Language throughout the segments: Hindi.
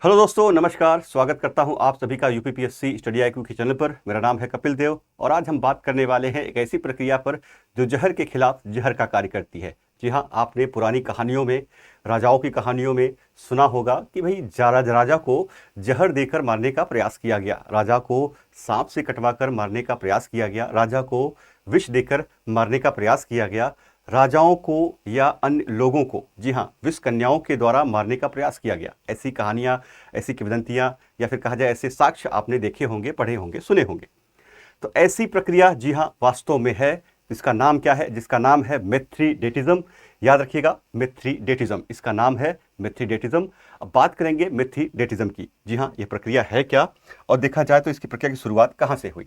हेलो दोस्तों, नमस्कार। स्वागत करता हूं आप सभी का यूपीपीएससी स्टडी आईक्यू के चैनल पर। मेरा नाम है कपिल देव और आज हम बात करने वाले हैं एक ऐसी प्रक्रिया पर जो जहर के खिलाफ जहर का कार्य करती है। जी हां, आपने पुरानी कहानियों में, राजाओं की कहानियों में सुना होगा कि भाई राजा को जहर देकर मारने का प्रयास किया गया, राजा को सांप से कटवाकर मारने का प्रयास किया गया, राजा को विष देकर मारने का प्रयास किया गया, राजाओं को या अन्य लोगों को, जी हाँ, विष कन्याओं के द्वारा मारने का प्रयास किया गया। ऐसी कहानियां, ऐसी किंवदंतियां या फिर कहा जाए ऐसे साक्ष्य आपने देखे होंगे, पढ़े होंगे, सुने होंगे। तो ऐसी प्रक्रिया जी हाँ वास्तव में है। इसका नाम क्या है? जिसका नाम है मिथ्रीडेटिज्म। याद रखिएगा, मिथ्रीडेटिज्म, इसका नाम है मिथ्रीडेटिज्म। अब बात करेंगे मिथ्रीडेटिज्म की। जी हाँ, यह प्रक्रिया है क्या और देखा जाए तो इसकी प्रक्रिया की शुरुआत कहाँ से हुई।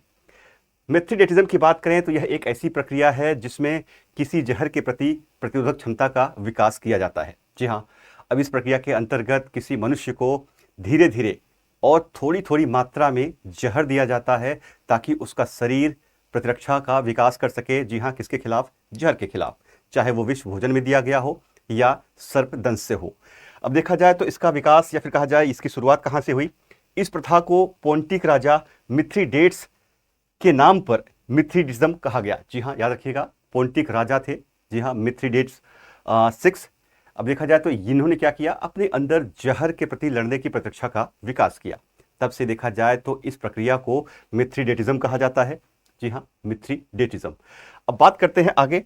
मिथ्रीडेटिज्म की बात करें तो यह एक ऐसी प्रक्रिया है जिसमें किसी जहर के प्रति प्रतिरोधक क्षमता का विकास किया जाता है। जी हाँ, अब इस प्रक्रिया के अंतर्गत किसी मनुष्य को धीरे धीरे और थोड़ी थोड़ी मात्रा में जहर दिया जाता है ताकि उसका शरीर प्रतिरक्षा का विकास कर सके। जी हाँ, किसके खिलाफ? जहर के खिलाफ, चाहे वो विष भोजन में दिया गया हो या सर्पदंश से हो। अब देखा जाए तो इसका विकास या फिर कहा जाए इसकी शुरुआत कहाँ से हुई। इस प्रथा को पोंटिक राजा मिथ्रीडेट्स के नाम पर मिथ्रीडिज्म कहा गया। जी हाँ, याद रखिएगा, पोंटिक राजा थे। जी हाँ, मिथ्रीडेट्स 6। अब देखा जाए तो इन्होंने क्या किया, अपने अंदर जहर के प्रति लड़ने की प्रतिरक्षा का विकास किया। तब से देखा जाए तो इस प्रक्रिया को मिथ्रीडेटिज्म कहा जाता है। जी हाँ, मिथ्रीडेटिज्म। अब बात करते हैं आगे।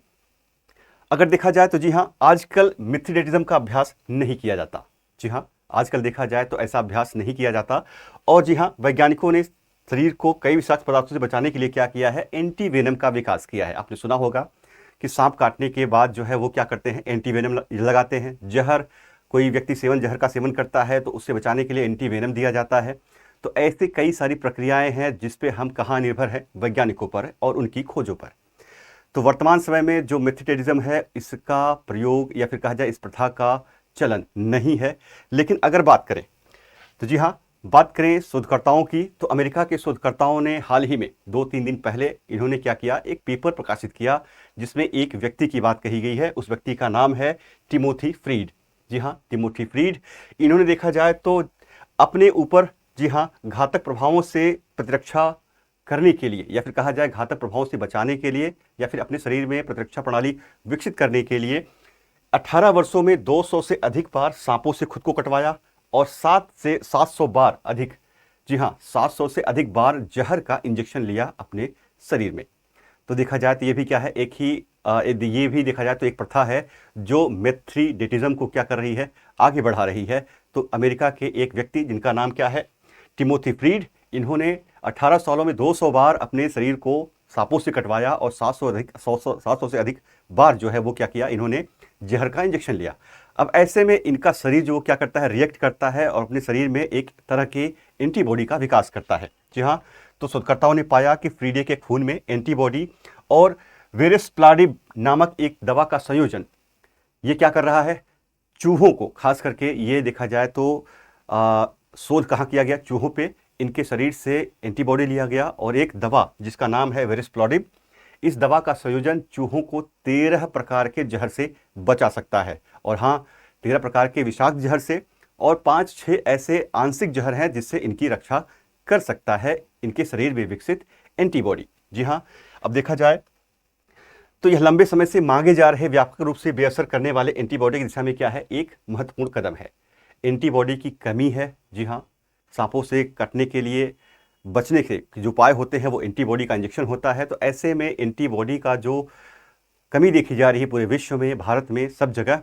अगर देखा जाए तो जी हाँ, आजकल मिथ्रीडेटिज्म का अभ्यास नहीं किया जाता। जी हाँ, आजकल देखा जाए तो ऐसा अभ्यास नहीं किया जाता। और जी हाँ, वैज्ञानिकों ने शरीर को कई विषाक्त पदार्थों से बचाने के लिए क्या किया है, एंटी वेनम का विकास किया है। आपने सुना होगा कि सांप काटने के बाद जो है वो क्या करते हैं, एंटी वेनम लगाते हैं। जहर, कोई व्यक्ति जहर का सेवन करता है तो उससे बचाने के लिए एंटी वेनम दिया जाता है। तो ऐसे कई सारी प्रक्रियाएं हैं जिसपे हम कहाँ निर्भर है, वैज्ञानिकों पर और उनकी खोजों पर। तो वर्तमान समय में जो मिथ्रीडेटिज्म है इसका प्रयोग या फिर कहा जाए इस प्रथा का चलन नहीं है। लेकिन अगर बात करें तो जी हाँ, बात करें शोधकर्ताओं की तो अमेरिका के शोधकर्ताओं ने हाल ही में 2-3 दिन पहले इन्होंने क्या किया, एक पेपर प्रकाशित किया जिसमें एक व्यक्ति की बात कही गई है। उस व्यक्ति का नाम है टिमोथी फ्रीड। जी हाँ, टिमोथी फ्रीड। इन्होंने देखा जाए तो अपने ऊपर, जी हाँ, घातक प्रभावों से प्रतिरक्षा करने के लिए या फिर कहा जाए घातक प्रभावों से बचाने के लिए या फिर अपने शरीर में प्रतिरक्षा प्रणाली विकसित करने के लिए 18 वर्षों में 200 से अधिक बार सांपों से खुद को कटवाया और 7 से 700 बार अधिक, जी हाँ, 700 से अधिक बार जहर का इंजेक्शन लिया अपने शरीर में। तो देखा जाए तो ये भी क्या है, ये भी देखा जाए तो एक प्रथा है जो मिथ्रीडेटिज्म को क्या कर रही है, आगे बढ़ा रही है। तो अमेरिका के एक व्यक्ति जिनका नाम क्या है, टिमोथी फ्रीड, इन्होंने 18 सालों में 200 बार अपने शरीर को सांपों से कटवाया और 700 से अधिक बार जो है वो क्या किया, इन्होंने जहर का इंजेक्शन लिया। अब ऐसे में इनका शरीर जो क्या करता है, रिएक्ट करता है और अपने शरीर में एक तरह के एंटीबॉडी का विकास करता है। जी हाँ, तो शोधकर्ताओं ने पाया कि फ्रीडे के खून में एंटीबॉडी और वेरेस्प्लाडिब नामक एक दवा का संयोजन ये क्या कर रहा है, चूहों को, खास करके ये देखा जाए तो शोध कहाँ किया गया, चूहों पे। इनके शरीर से एंटीबॉडी लिया गया और एक दवा जिसका नाम है वेरेस्प्लाडिब, इस दवा का संयोजन चूहों को 13 प्रकार के जहर से बचा सकता है। और हाँ, 13 प्रकार के विषाक्त जहर से और 5-6 ऐसे आंशिक जहर हैं जिससे इनकी रक्षा कर सकता है इनके शरीर में विकसित एंटीबॉडी। जी हाँ, अब देखा जाए तो यह लंबे समय से मांगे जा रहे व्यापक रूप से बेअसर करने वाले एंटीबॉडी की दिशा में क्या है, एक महत्वपूर्ण कदम है। एंटीबॉडी की कमी है। जी हाँ, सांपों से कटने के लिए बचने के जो उपाय होते हैं वो एंटीबॉडी का इंजेक्शन होता है। तो ऐसे में एंटीबॉडी का जो कमी देखी जा रही है पूरे विश्व में, भारत में, सब जगह,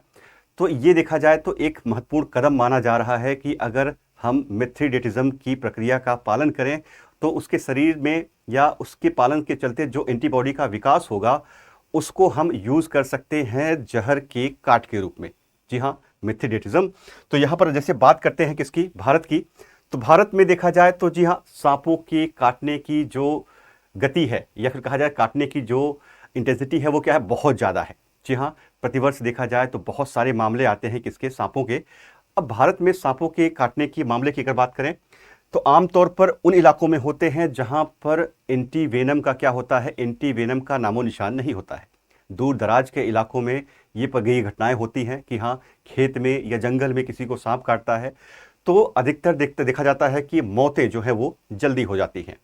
तो ये देखा जाए तो एक महत्वपूर्ण कदम माना जा रहा है कि अगर हम मिथ्रीडेटिज्म की प्रक्रिया का पालन करें तो उसके शरीर में या उसके पालन के चलते जो एंटीबॉडी का विकास होगा उसको हम यूज कर सकते हैं जहर के काट के रूप में। जी हाँ, मिथ्रीडेटिज्म। तो यहाँ पर जैसे बात करते हैं किसकी, भारत की, तो भारत में देखा जाए तो जी हाँ, सांपों के काटने की जो गति है या फिर कहा जाए काटने की जो इंटेंसिटी है वो क्या है, बहुत ज़्यादा है। जी हाँ, प्रतिवर्ष देखा जाए तो बहुत सारे मामले आते हैं किसके, सांपों के। अब भारत में सांपों के काटने की मामले की अगर बात करें तो आमतौर पर उन इलाकों में होते हैं जहां पर एंटी वेनम का क्या होता है, एंटी वेनम का नामो निशान नहीं होता है। दूर दराज के इलाकों में ये घटनाएं होती हैं कि हाँ, खेत में या जंगल में किसी को सांप काटता है तो अधिकतर देखा जाता है कि मौतें जो है वो जल्दी हो जाती हैं।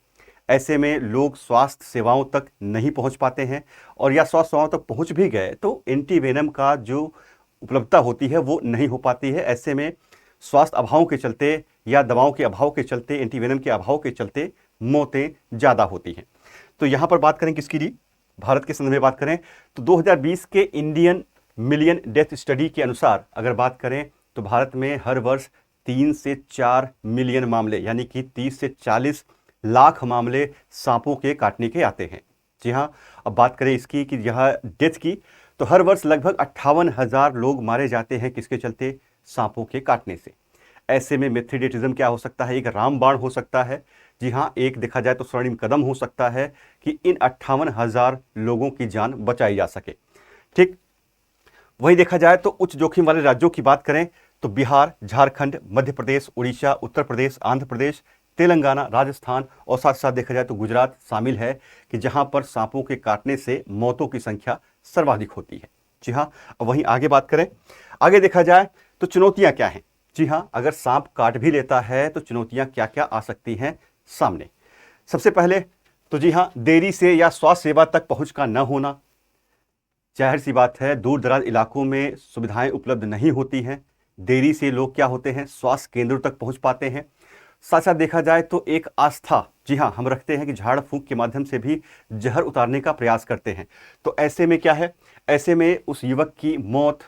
ऐसे में लोग स्वास्थ्य सेवाओं तक नहीं पहुंच पाते हैं, और या स्वास्थ्य सेवाओं तक पहुंच भी गए तो एंटीवेनम का जो उपलब्धता होती है वो नहीं हो पाती है। ऐसे में स्वास्थ्य अभाव के चलते या दवाओं के अभाव के चलते, एंटीवेनम के अभाव के चलते मौतें ज़्यादा होती हैं। तो यहाँ पर बात करें किसकी लिए, भारत के संदर्भ में बात करें तो 2020 के इंडियन मिलियन डेथ स्टडी के अनुसार अगर बात करें तो भारत में हर वर्ष 3 से 4 मिलियन मामले, यानी कि 30 से 40 लाख मामले सांपों के काटने के आते हैं। जी हाँ, अब बात करें इसकी कि यह डेथ की, तो हर वर्ष लगभग 58,000 लोग मारे जाते हैं किसके चलते, सांपों के काटने से। ऐसे में मिथ्रिडेटिज्म क्या हो सकता है, एक रामबाण हो सकता है। जी हाँ, एक देखा जाए तो स्वर्णिम कदम हो सकता है कि इन 58,000 लोगों की जान बचाई जा सके। ठीक वही देखा जाए तो उच्च जोखिम वाले राज्यों की बात करें तो बिहार, झारखंड, मध्य प्रदेश, उड़ीसा, उत्तर प्रदेश, आंध्र प्रदेश, तेलंगाना, राजस्थान और साथ साथ देखा जाए तो गुजरात शामिल है कि जहां पर सांपों के काटने से मौतों की संख्या सर्वाधिक होती है। जी हाँ, अब वहीं आगे बात करें, आगे देखा जाए तो चुनौतियां क्या हैं। जी हाँ, अगर सांप काट भी लेता है तो चुनौतियां क्या क्या आ सकती हैं सामने। सबसे पहले तो जी हाँ, देरी से या स्वास्थ्य सेवा तक पहुंच का न होना। जाहिर सी बात है, दूर दराज इलाकों में सुविधाएं उपलब्ध नहीं होती हैं, देरी से लोग क्या होते हैं, स्वास्थ्य केंद्रों तक पहुंच पाते हैं। साथ साथ देखा जाए तो एक आस्था, जी हाँ, हम रखते हैं कि झाड़ फूंक के माध्यम से भी जहर उतारने का प्रयास करते हैं। तो ऐसे में क्या है, ऐसे में उस युवक की मौत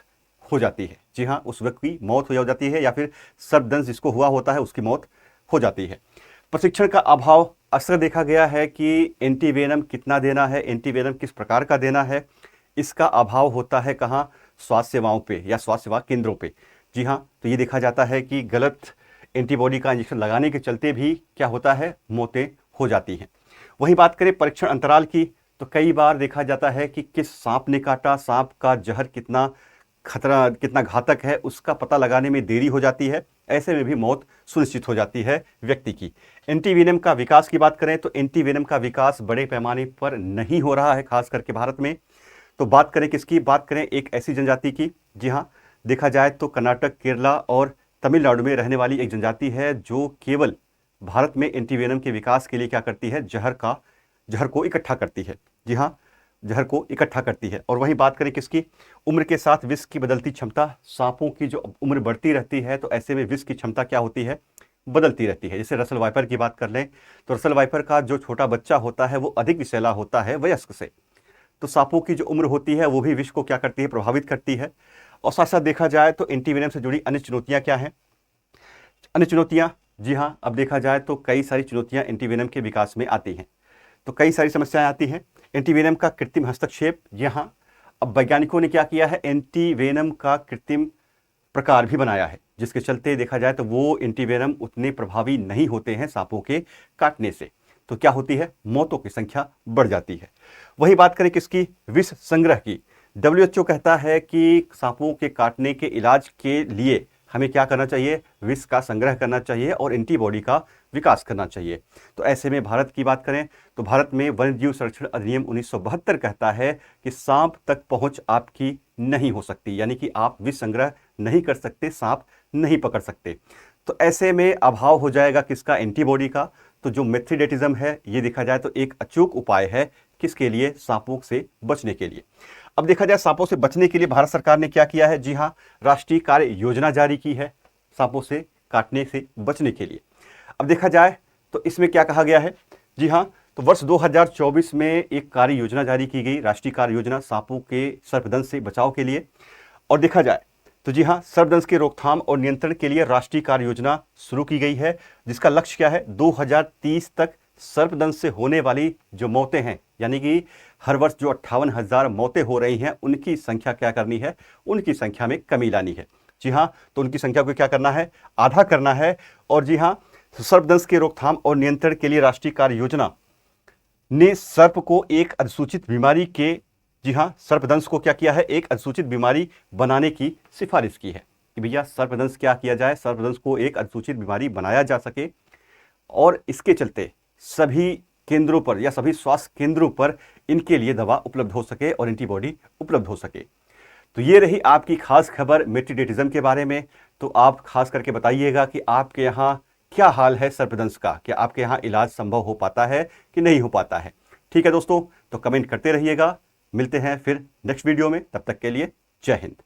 हो जाती है। जी हाँ, उस व्यक्ति की मौत हो जाती है, या फिर सर्पदंश जिसको हुआ होता है उसकी मौत हो जाती है। प्रशिक्षण का अभाव, अक्सर देखा गया है कि एंटीवेनम कितना देना है, एंटीवेनम किस प्रकार का देना है, इसका अभाव होता है कहाँ, स्वास्थ्य सेवाओं पे या स्वास्थ्य सेवा केंद्रों पे। जी हाँ, तो ये देखा जाता है कि गलत एंटीबॉडी का इंजेक्शन लगाने के चलते भी क्या होता है, मौतें हो जाती हैं। वहीं बात करें परीक्षण अंतराल की, तो कई बार देखा जाता है कि किस सांप ने काटा, सांप का जहर कितना खतरा, कितना घातक है, उसका पता लगाने में देरी हो जाती है। ऐसे में भी मौत सुनिश्चित हो जाती है व्यक्ति की। एंटीवेनम का विकास की बात करें तो एंटीवेनम का विकास बड़े पैमाने पर नहीं हो रहा है, खास करके भारत में। तो बात करें किसकी, बात करें एक ऐसी जनजाति की, जी हाँ, देखा जाए तो कर्नाटक, केरला और तमिलनाडु में रहने वाली एक जनजाति है जो केवल भारत में एंटीवेनम के विकास के लिए क्या करती है, जहर को इकट्ठा करती है। जी हाँ, जहर को इकट्ठा करती है। और वहीं बात करें किसकी, उम्र के साथ विष की बदलती क्षमता, सांपों की जो उम्र बढ़ती रहती है तो ऐसे में विष की क्षमता क्या होती है, बदलती रहती है। जैसे रसल वाइपर की बात कर लें तो रसल वाइपर का जो छोटा बच्चा होता है वो अधिक विषैला होता है वयस्क से। तो सांपों की जो उम्र होती है वो भी विष को क्या करती है, प्रभावित करती है। और साथ साथ देखा जाए तो एंटीवेनम से जुड़ी अन्य चुनौतियां क्या हैं, अन्य चुनौतियां, जी हाँ, अब देखा जाए तो कई सारी चुनौतियां एंटीवेनम के विकास में आती हैं। तो कई सारी समस्याएं आती हैं। एंटीवेनम का कृत्रिम हस्तक्षेप, यहाँ अब वैज्ञानिकों ने क्या किया है, एंटीवेनम का कृत्रिम प्रकार भी बनाया है, जिसके चलते देखा जाए तो वो एंटीवेनम उतने प्रभावी नहीं होते हैं सांपों के काटने से। तो क्या होती है, मौतों की संख्या बढ़ जाती है। वही बात करें किसकी, विष संग्रह की। WHO कहता है कि सांपों के काटने के इलाज के लिए हमें क्या करना चाहिए, विष का संग्रह करना चाहिए और एंटीबॉडी का विकास करना चाहिए। तो ऐसे में भारत की बात करें तो भारत में वन्यजीव संरक्षण अधिनियम 1972 कहता है कि सांप तक पहुंच आपकी नहीं हो सकती, यानी कि आप विष संग्रह नहीं कर सकते, सांप नहीं पकड़ सकते। तो ऐसे में अभाव हो जाएगा किसका, एंटीबॉडी का। तो जो मिथ्रिडेटिज्म है ये देखा जाए तो एक अचूक उपाय है किसके लिए, सांपों से बचने के लिए। अब देखा जाए सांपों से बचने के लिए भारत सरकार ने क्या किया है, जी हाँ, राष्ट्रीय कार्य योजना जारी की है सांपों से काटने से बचने के लिए। अब देखा जाए तो इसमें क्या कहा गया है, जी हाँ, तो वर्ष 2024 में एक कार्य योजना जारी की गई, राष्ट्रीय कार्य योजना सांपों के सर्पदंश से बचाव के लिए। और देखा जाए तो जी हाँ, सर्पदंश के रोकथाम और नियंत्रण के लिए राष्ट्रीय कार्य योजना शुरू की गई है, जिसका लक्ष्य क्या है, 2030 तक सर्पदंश से होने वाली जो मौतें हैं, यानी कि हर वर्ष जो 58,000 मौतें हो रही हैं उनकी संख्या क्या करनी है, उनकी संख्या में कमी लानी है। जी हाँ, तो उनकी संख्या को क्या करना है, आधा करना है। और जी हाँ, सर्पदंश के रोकथाम और नियंत्रण के लिए राष्ट्रीय कार्य योजना ने सर्प को एक अधिसूचित बीमारी के, जी हाँ, सर्पदंश को क्या किया है, एक अधिसूचित बीमारी बनाने की सिफारिश की है कि भैया सर्पदंश क्या किया जाए, सर्पदंश को एक अधिसूचित बीमारी बनाया जा सके। और इसके चलते सभी केंद्रों पर या सभी स्वास्थ्य केंद्रों पर इनके लिए दवा उपलब्ध हो सके और एंटीबॉडी उपलब्ध हो सके। तो ये रही आपकी खास खबर मिथ्रिडेटिज्म के बारे में। तो आप खास करके बताइएगा कि आपके यहाँ क्या हाल है सर्पदंश का, क्या आपके यहाँ इलाज संभव हो पाता है कि नहीं हो पाता है। ठीक है दोस्तों, तो कमेंट करते रहिएगा। मिलते हैं फिर नेक्स्ट वीडियो में, तब तक के लिए जय हिंद।